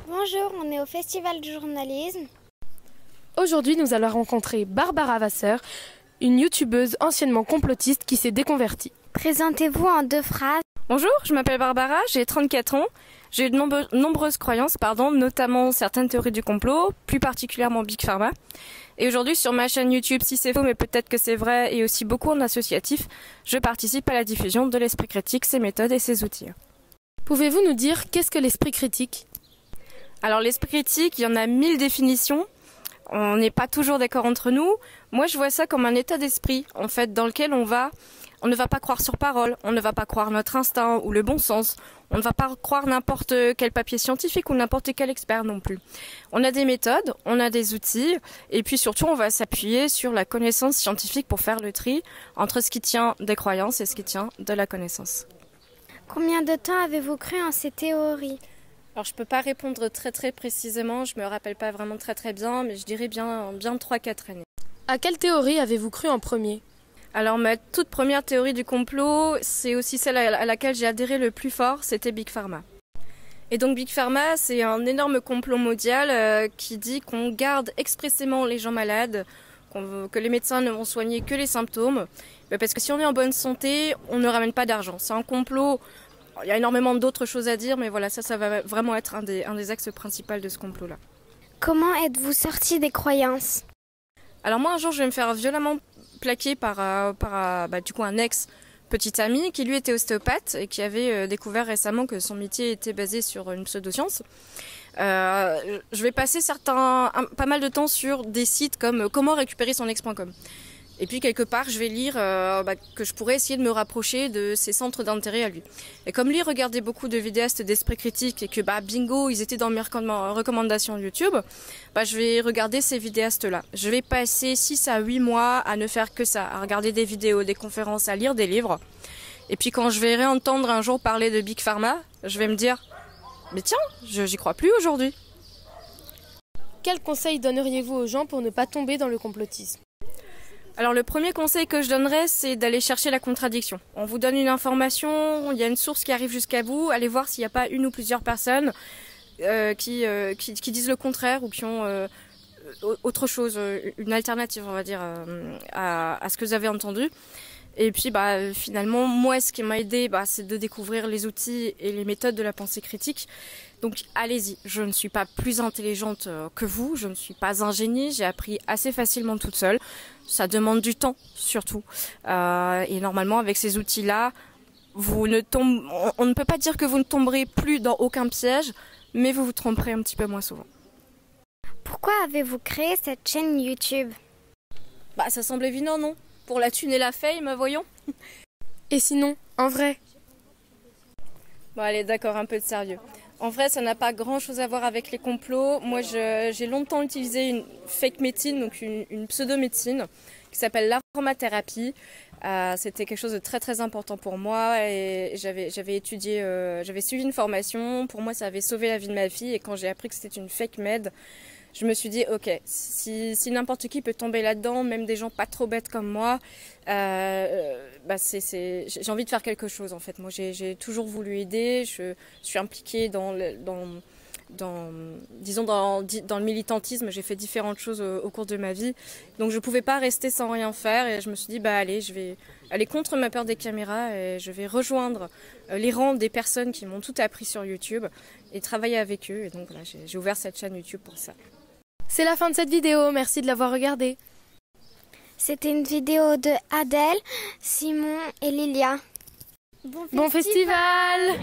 Bonjour, on est au Festival du journalisme. Aujourd'hui, nous allons rencontrer Barbara Vasseur, une youtubeuse anciennement complotiste qui s'est déconvertie. Présentez-vous en 2 phrases. Bonjour, je m'appelle Barbara, j'ai 34 ans. J'ai eu de nombreuses croyances, notamment certaines théories du complot, plus particulièrement Big Pharma. Et aujourd'hui, sur ma chaîne YouTube, si c'est faux, mais peut-être que c'est vrai, et aussi beaucoup en associatif, je participe à la diffusion de l'esprit critique, ses méthodes et ses outils. Pouvez-vous nous dire qu'est-ce que l'esprit critique ? Alors l'esprit critique, il y en a 1000 définitions. On n'est pas toujours d'accord entre nous. Moi, je vois ça comme un état d'esprit, en fait, dans lequel on ne va pas croire sur parole, on ne va pas croire notre instinct ou le bon sens, on ne va pas croire n'importe quel papier scientifique ou n'importe quel expert non plus. On a des méthodes, on a des outils, et puis surtout, on va s'appuyer sur la connaissance scientifique pour faire le tri entre ce qui tient des croyances et ce qui tient de la connaissance. Combien de temps avez-vous cru en ces théories ? Alors je peux pas répondre très précisément, je me rappelle pas vraiment très bien, mais je dirais bien 3-4 années. À quelle théorie avez-vous cru en premier ? Alors ma toute première théorie du complot, c'est aussi celle à laquelle j'ai adhéré le plus fort, c'était Big Pharma. Et donc Big Pharma, c'est un énorme complot mondial qui dit qu'on garde expressément les gens malades, que les médecins ne vont soigner que les symptômes, parce que si on est en bonne santé, on ne ramène pas d'argent. C'est un complot. Il y a énormément d'autres choses à dire, mais voilà, ça va vraiment être un des axes principaux de ce complot-là. Comment êtes-vous sorti des croyances ? Alors moi, un jour, je vais me faire violemment plaquer par un ex-petit ami qui, lui, était ostéopathe et qui avait découvert récemment que son métier était basé sur une pseudoscience. Je vais passer pas mal de temps sur des sites comme comment récupérer son ex.com. Et puis quelque part, je vais lire que je pourrais essayer de me rapprocher de ses centres d'intérêt à lui. Et comme lui regardait beaucoup de vidéastes d'esprit critique et que bingo, ils étaient dans mes recommandations YouTube, je vais regarder ces vidéastes-là. Je vais passer 6 à 8 mois à ne faire que ça, à regarder des vidéos, des conférences, à lire des livres. Et puis quand je vais réentendre un jour parler de Big Pharma, je vais me dire « Mais tiens, j'y crois plus aujourd'hui ». Quel conseil donneriez-vous aux gens pour ne pas tomber dans le complotisme ? Alors le premier conseil que je donnerais, c'est d'aller chercher la contradiction. On vous donne une information, il y a une source qui arrive jusqu'à vous, allez voir s'il n'y a pas une ou plusieurs personnes qui disent le contraire ou qui ont autre chose, une alternative, on va dire, à ce que vous avez entendu. Et puis finalement, moi, ce qui m'a aidé, c'est de découvrir les outils et les méthodes de la pensée critique. Donc allez-y, je ne suis pas plus intelligente que vous, je ne suis pas un génie, j'ai appris assez facilement toute seule. Ça demande du temps surtout. Et normalement avec ces outils-là, on ne peut pas dire que vous ne tomberez plus dans aucun piège, mais vous vous tromperez un petit peu moins souvent. Pourquoi avez-vous créé cette chaîne YouTube ? Ça semble évident, non ? Pour la thune et la fame, voyons. Et sinon, en vrai ? Bon allez, d'accord, un peu de sérieux. En vrai, ça n'a pas grand-chose à voir avec les complots. Moi, j'ai longtemps utilisé une fake médecine, donc une pseudo-médecine, qui s'appelle l'aromathérapie. C'était quelque chose de très important pour moi et j'avais suivi une formation. Pour moi, ça avait sauvé la vie de ma fille et quand j'ai appris que c'était une fake med, je me suis dit, ok, si n'importe qui peut tomber là-dedans, même des gens pas trop bêtes comme moi, j'ai envie de faire quelque chose en fait. Moi, j'ai toujours voulu aider, je suis impliquée dans le militantisme, j'ai fait différentes choses au cours de ma vie. Donc je ne pouvais pas rester sans rien faire et je me suis dit, allez, je vais aller contre ma peur des caméras et je vais rejoindre les rangs des personnes qui m'ont tout appris sur YouTube et travailler avec eux. Et donc voilà, j'ai ouvert cette chaîne YouTube pour ça. C'est la fin de cette vidéo, merci de l'avoir regardée. C'était une vidéo de Adèle, Simon et Lilia. Bon festival!